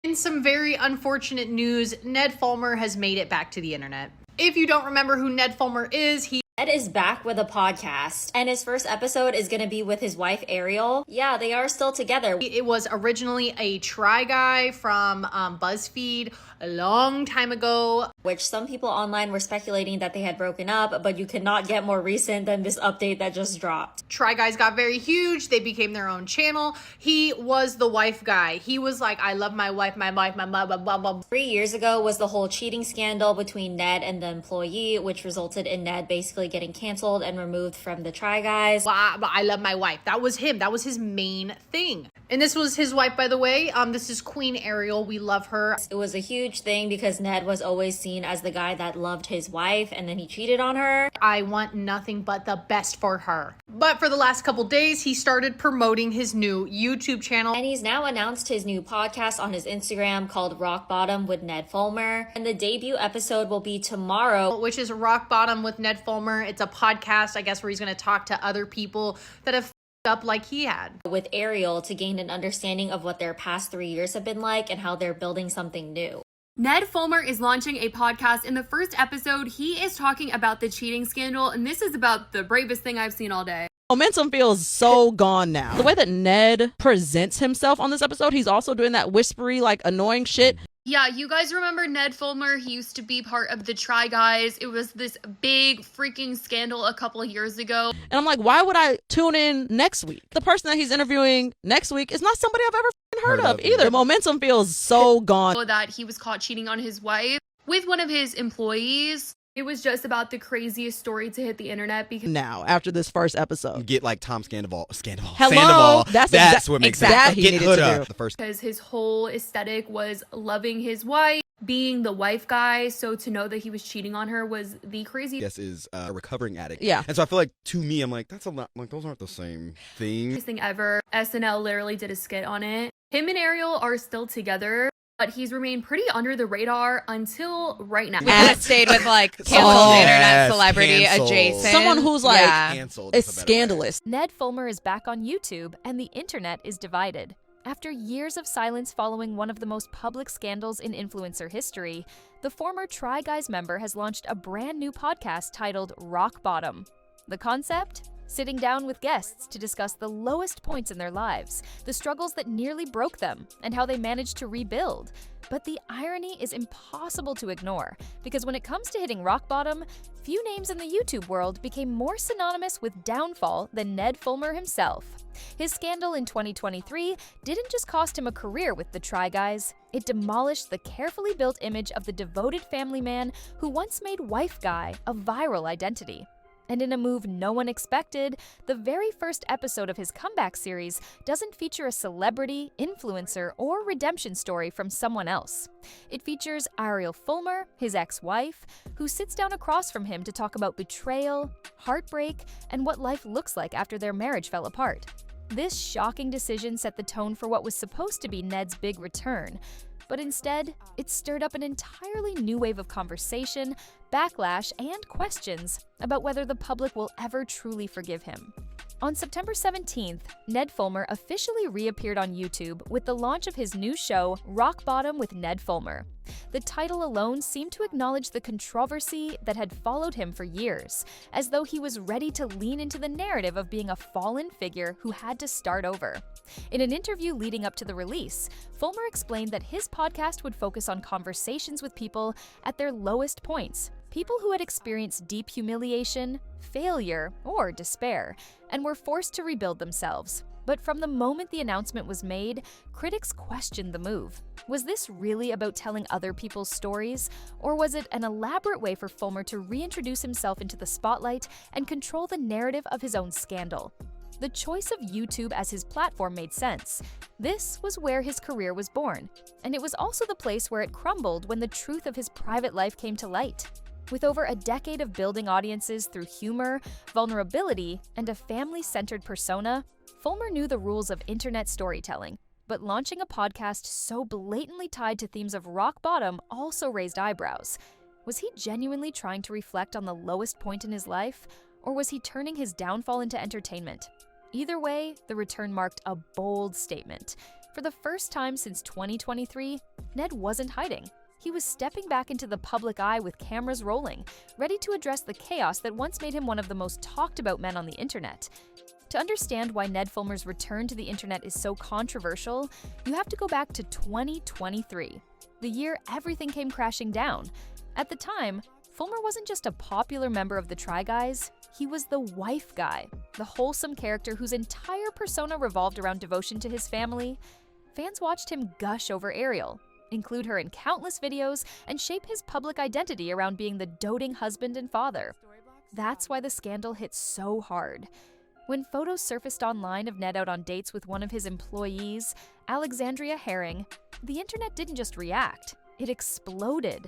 In some very unfortunate news, Ned Fulmer has made it back to the internet. If you don't remember who Ned Fulmer is, Ned is back with a podcast, and his first episode is going to be with his wife, Ariel. Yeah, they are still together. It was originally a Try Guy from BuzzFeed a long time ago. Which some people online were speculating that they had broken up, but you could not get more recent than this update that just dropped. Try Guys got very huge. They became their own channel. He was the wife guy. He was like, I love my wife, my blah, blah, blah, blah. 3 years ago was the whole cheating scandal between Ned and the employee, which resulted in Ned basically getting canceled and removed from the Try Guys. I love my wife. That was him. That was his main thing. And this was his wife, by the way. This is Queen Ariel. We love her. It was a huge thing because Ned was always seen as the guy that loved his wife, and then he cheated on her. I want nothing but the best for her. But for the last couple days, he started promoting his new YouTube channel. And he's now announced his new podcast on his Instagram called Rock Bottom with Ned Fulmer. And the debut episode will be tomorrow, which is Rock Bottom with Ned Fulmer. It's a podcast, I guess, where he's going to talk to other people that have up like he had. With Ariel to gain an understanding of what their past 3 years have been like and how they're building something new. Ned Fulmer is launching a podcast. In the first episode, he is talking about the cheating scandal, and this is about the bravest thing I've seen all day. Momentum feels so gone now. The way that Ned presents himself on this episode, he's also doing that whispery, like, annoying shit. Yeah, you guys remember Ned Fulmer? He used to be part of the Try Guys. It was this big freaking scandal a couple of years ago. And I'm like, why would I tune in next week? The person that he's interviewing next week is not somebody I've ever heard of either. Momentum feels so gone. That he was caught cheating on his wife with one of his employees. It was just about the craziest story to hit the internet because now, after this first episode, get like Tom Sandoval. Hello, that's what makes exactly sense. Get hood up. The first, because his whole aesthetic was loving his wife, being the wife guy. So to know that he was cheating on her was the crazy. Yes, is a recovering addict. Yeah, and so I feel like to me, I'm like, that's a lot. Like those aren't the same thing. Thing ever. SNL literally did a skit on it. Him and Ariel are still together. But he's remained pretty under the radar until right now. We could have stayed with like canceled internet celebrity adjacent. Someone who's like canceled. It's scandalous. Ned Fulmer is back on YouTube and the internet is divided. After years of silence following one of the most public scandals in influencer history, the former Try Guys member has launched a brand new podcast titled Rock Bottom. The concept? Sitting down with guests to discuss the lowest points in their lives, the struggles that nearly broke them, and how they managed to rebuild. But the irony is impossible to ignore, because when it comes to hitting rock bottom, few names in the YouTube world became more synonymous with downfall than Ned Fulmer himself. His scandal in 2023 didn't just cost him a career with the Try Guys, it demolished the carefully built image of the devoted family man who once made Wife Guy a viral identity. And in a move no one expected, the very first episode of his comeback series doesn't feature a celebrity, influencer, or redemption story from someone else. It features Ariel Fulmer, his ex-wife, who sits down across from him to talk about betrayal, heartbreak, and what life looks like after their marriage fell apart. This shocking decision set the tone for what was supposed to be Ned's big return. But instead, it stirred up an entirely new wave of conversation, backlash, and questions about whether the public will ever truly forgive him. On September 17th, Ned Fulmer officially reappeared on YouTube with the launch of his new show, Rock Bottom with Ned Fulmer. The title alone seemed to acknowledge the controversy that had followed him for years, as though he was ready to lean into the narrative of being a fallen figure who had to start over. In an interview leading up to the release, Fulmer explained that his podcast would focus on conversations with people at their lowest points, people who had experienced deep humiliation, failure, or despair, and were forced to rebuild themselves. But from the moment the announcement was made, critics questioned the move. Was this really about telling other people's stories, or was it an elaborate way for Fulmer to reintroduce himself into the spotlight and control the narrative of his own scandal? The choice of YouTube as his platform made sense. This was where his career was born, and it was also the place where it crumbled when the truth of his private life came to light. With over a decade of building audiences through humor, vulnerability, and a family-centered persona, Fulmer knew the rules of internet storytelling. But launching a podcast so blatantly tied to themes of rock bottom also raised eyebrows. Was he genuinely trying to reflect on the lowest point in his life, or was he turning his downfall into entertainment? Either way, the return marked a bold statement. For the first time since 2023, Ned wasn't hiding. He was stepping back into the public eye with cameras rolling, ready to address the chaos that once made him one of the most talked about men on the internet. To understand why Ned Fulmer's return to the internet is so controversial, you have to go back to 2023, the year everything came crashing down. At the time, Fulmer wasn't just a popular member of the Try Guys, he was the wife guy, the wholesome character whose entire persona revolved around devotion to his family. Fans watched him gush over Ariel, include her in countless videos, and shape his public identity around being the doting husband and father. That's why the scandal hit so hard. When photos surfaced online of Ned out on dates with one of his employees, Alexandria Herring, the internet didn't just react, it exploded.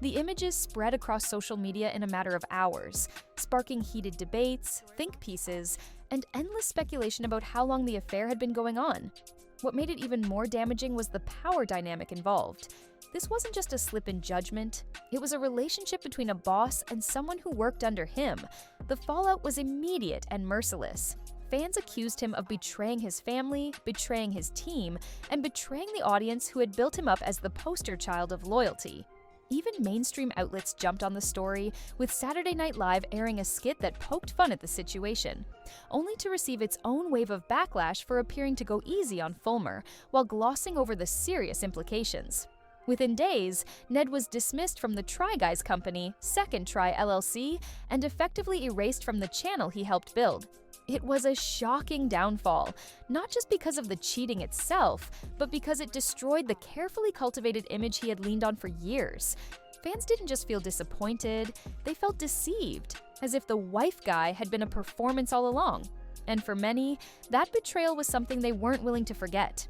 The images spread across social media in a matter of hours, sparking heated debates, think pieces, and endless speculation about how long the affair had been going on. What made it even more damaging was the power dynamic involved. This wasn't just a slip in judgment, it was a relationship between a boss and someone who worked under him. The fallout was immediate and merciless. Fans accused him of betraying his family, betraying his team, and betraying the audience who had built him up as the poster child of loyalty. Even mainstream outlets jumped on the story, with Saturday Night Live airing a skit that poked fun at the situation, only to receive its own wave of backlash for appearing to go easy on Fulmer, while glossing over the serious implications. Within days, Ned was dismissed from the Try Guys company, Second Try LLC, and effectively erased from the channel he helped build. It was a shocking downfall, not just because of the cheating itself, but because it destroyed the carefully cultivated image he had leaned on for years. Fans didn't just feel disappointed, they felt deceived, as if the wife guy had been a performance all along. And for many, that betrayal was something they weren't willing to forget.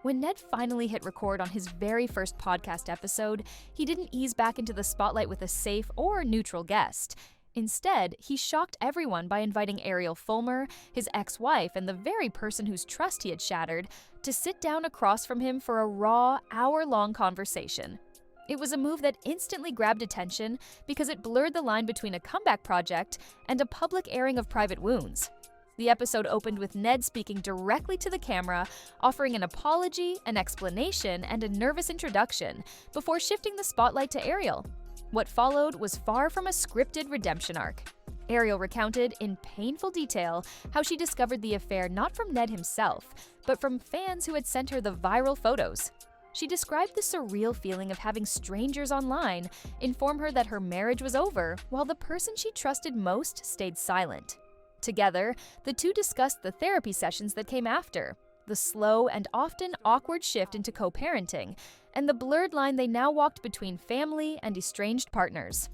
When Ned finally hit record on his very first podcast episode, he didn't ease back into the spotlight with a safe or neutral guest. Instead, he shocked everyone by inviting Ariel Fulmer, his ex-wife and the very person whose trust he had shattered, to sit down across from him for a raw, hour-long conversation. It was a move that instantly grabbed attention because it blurred the line between a comeback project and a public airing of private wounds. The episode opened with Ned speaking directly to the camera, offering an apology, an explanation, and a nervous introduction, before shifting the spotlight to Ariel. What followed was far from a scripted redemption arc. Ariel recounted in painful detail how she discovered the affair not from Ned himself, but from fans who had sent her the viral photos. She described the surreal feeling of having strangers online inform her that her marriage was over, while the person she trusted most stayed silent. Together, the two discussed the therapy sessions that came after, the slow and often awkward shift into co-parenting, and the blurred line they now walked between family and estranged partners.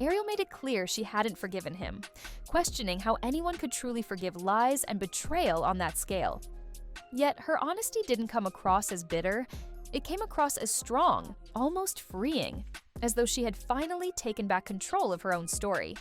Ariel made it clear she hadn't forgiven him, questioning how anyone could truly forgive lies and betrayal on that scale. Yet her honesty didn't come across as bitter, it came across as strong, almost freeing, as though she had finally taken back control of her own story.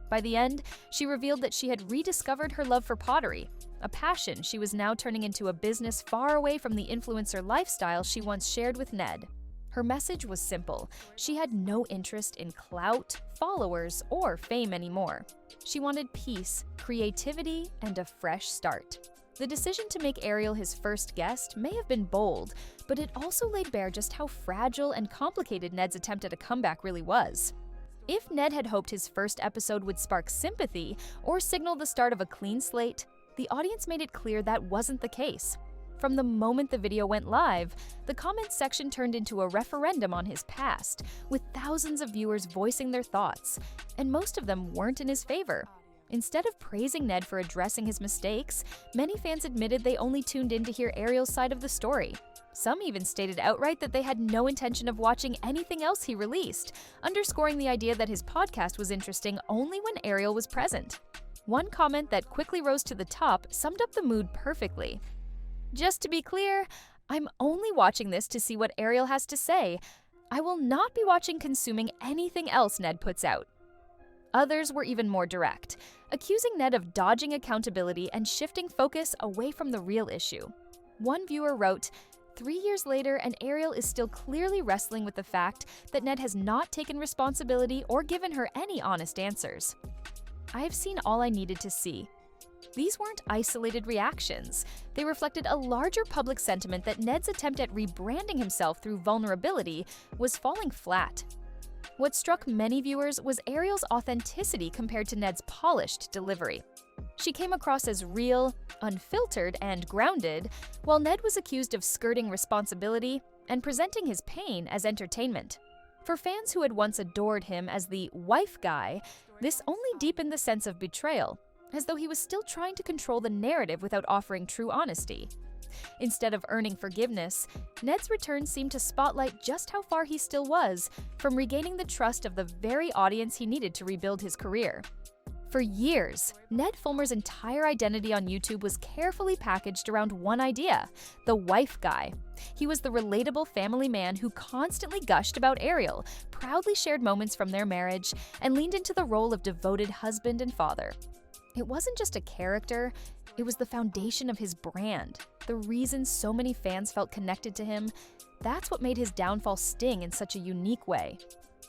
By the end, she revealed that she had rediscovered her love for pottery, a passion she was now turning into a business far away from the influencer lifestyle she once shared with Ned. Her message was simple. She had no interest in clout, followers, or fame anymore. She wanted peace, creativity, and a fresh start. The decision to make Ariel his first guest may have been bold, but it also laid bare just how fragile and complicated Ned's attempt at a comeback really was. If Ned had hoped his first episode would spark sympathy or signal the start of a clean slate, the audience made it clear that wasn't the case. From the moment the video went live, the comments section turned into a referendum on his past, with thousands of viewers voicing their thoughts, and most of them weren't in his favor. Instead of praising Ned for addressing his mistakes, many fans admitted they only tuned in to hear Ariel's side of the story. Some even stated outright that they had no intention of watching anything else he released, underscoring the idea that his podcast was interesting only when Ariel was present. One comment that quickly rose to the top summed up the mood perfectly. "Just to be clear, I'm only watching this to see what Ariel has to say. I will not be consuming anything else Ned puts out." Others were even more direct, accusing Ned of dodging accountability and shifting focus away from the real issue. One viewer wrote, "3 years later, and Ariel is still clearly wrestling with the fact that Ned has not taken responsibility or given her any honest answers. I have seen all I needed to see. These weren't isolated reactions. They reflected a larger public sentiment that Ned's attempt at rebranding himself through vulnerability was falling flat. What struck many viewers was Ariel's authenticity compared to Ned's polished delivery. She came across as real, unfiltered, and grounded, while Ned was accused of skirting responsibility and presenting his pain as entertainment. For fans who had once adored him as the wife guy, this only deepened the sense of betrayal, as though he was still trying to control the narrative without offering true honesty. Instead of earning forgiveness, Ned's return seemed to spotlight just how far he still was from regaining the trust of the very audience he needed to rebuild his career. For years, Ned Fulmer's entire identity on YouTube was carefully packaged around one idea: the wife guy. He was the relatable family man who constantly gushed about Ariel, proudly shared moments from their marriage, and leaned into the role of devoted husband and father. It wasn't just a character, it was the foundation of his brand, the reason so many fans felt connected to him. That's what made his downfall sting in such a unique way.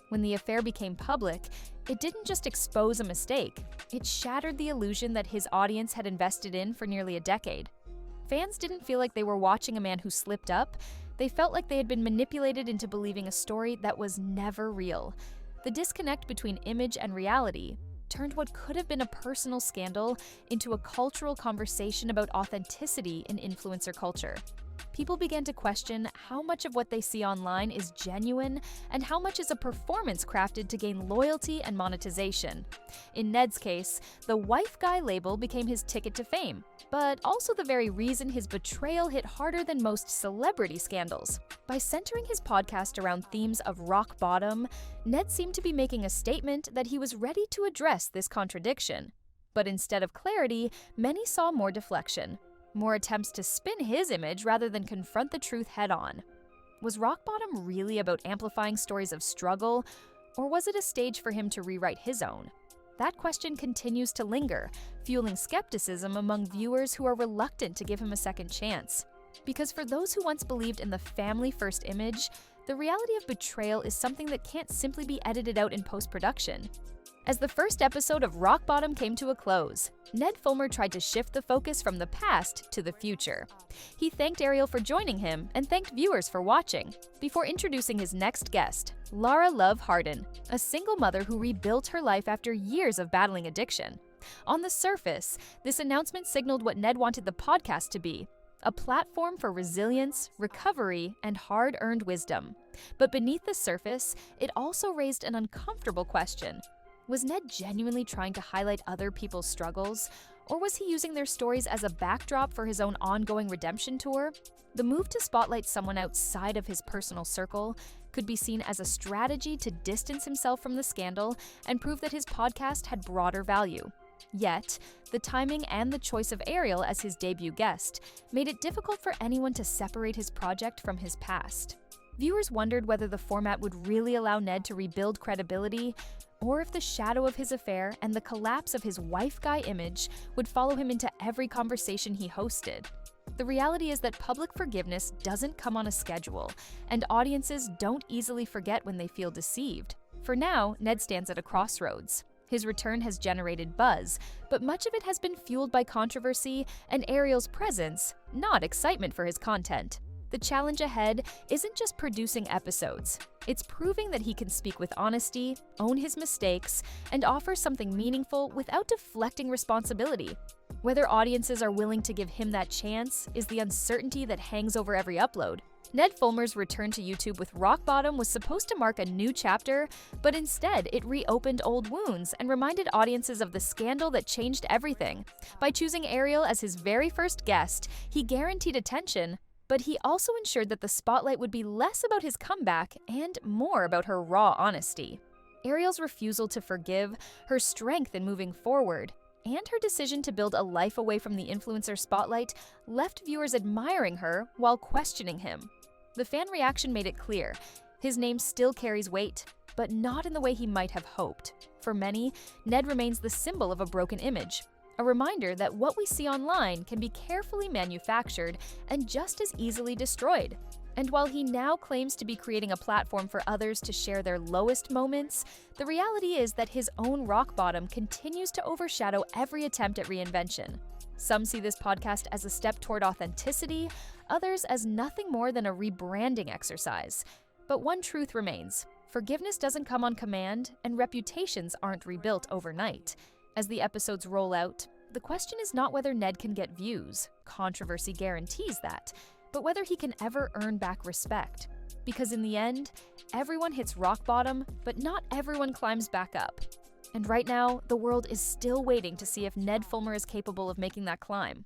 When the affair became public, it didn't just expose a mistake, it shattered the illusion that his audience had invested in for nearly a decade. Fans didn't feel like they were watching a man who slipped up, they felt like they had been manipulated into believing a story that was never real. The disconnect between image and reality turned what could have been a personal scandal into a cultural conversation about authenticity in influencer culture. People began to question how much of what they see online is genuine and how much is a performance crafted to gain loyalty and monetization. In Ned's case, the wife guy label became his ticket to fame, but also the very reason his betrayal hit harder than most celebrity scandals. By centering his podcast around themes of rock bottom, Ned seemed to be making a statement that he was ready to address this contradiction. But instead of clarity, many saw more deflection. More attempts to spin his image rather than confront the truth head-on. Was rock bottom really about amplifying stories of struggle, or was it a stage for him to rewrite his own? That question continues to linger, fueling skepticism among viewers who are reluctant to give him a second chance. Because for those who once believed in the family-first image, the reality of betrayal is something that can't simply be edited out in post-production. As the first episode of Rock Bottom came to a close, Ned Fulmer tried to shift the focus from the past to the future. He thanked Ariel for joining him and thanked viewers for watching, before introducing his next guest, Lara Love Hardin, a single mother who rebuilt her life after years of battling addiction. On the surface, this announcement signaled what Ned wanted the podcast to be: a platform for resilience, recovery, and hard-earned wisdom. But beneath the surface, it also raised an uncomfortable question. Was Ned genuinely trying to highlight other people's struggles, or was he using their stories as a backdrop for his own ongoing redemption tour? The move to spotlight someone outside of his personal circle could be seen as a strategy to distance himself from the scandal and prove that his podcast had broader value. Yet, the timing and the choice of Ariel as his debut guest made it difficult for anyone to separate his project from his past. Viewers wondered whether the format would really allow Ned to rebuild credibility, or if the shadow of his affair and the collapse of his wife guy image would follow him into every conversation he hosted. The reality is that public forgiveness doesn't come on a schedule, and audiences don't easily forget when they feel deceived. For now, Ned stands at a crossroads. His return has generated buzz, but much of it has been fueled by controversy and Ariel's presence, not excitement for his content. The challenge ahead isn't just producing episodes. It's proving that he can speak with honesty, own his mistakes, and offer something meaningful without deflecting responsibility. Whether audiences are willing to give him that chance is the uncertainty that hangs over every upload. Ned Fulmer's return to YouTube with Rock Bottom was supposed to mark a new chapter, but instead it reopened old wounds and reminded audiences of the scandal that changed everything. By choosing Ariel as his very first guest, he guaranteed attention, but he also ensured that the spotlight would be less about his comeback and more about her raw honesty. Ariel's refusal to forgive, her strength in moving forward, and her decision to build a life away from the influencer spotlight left viewers admiring her while questioning him. The fan reaction made it clear: his name still carries weight, but not in the way he might have hoped. For many, Ned remains the symbol of a broken image. A reminder that what we see online can be carefully manufactured and just as easily destroyed. And while he now claims to be creating a platform for others to share their lowest moments, the reality is that his own rock bottom continues to overshadow every attempt at reinvention. Some see this podcast as a step toward authenticity, others as nothing more than a rebranding exercise. But one truth remains: forgiveness doesn't come on command, and reputations aren't rebuilt overnight. As the episodes roll out, the question is not whether Ned can get views, controversy guarantees that, but whether he can ever earn back respect. Because in the end, everyone hits rock bottom, but not everyone climbs back up. And right now, the world is still waiting to see if Ned Fulmer is capable of making that climb.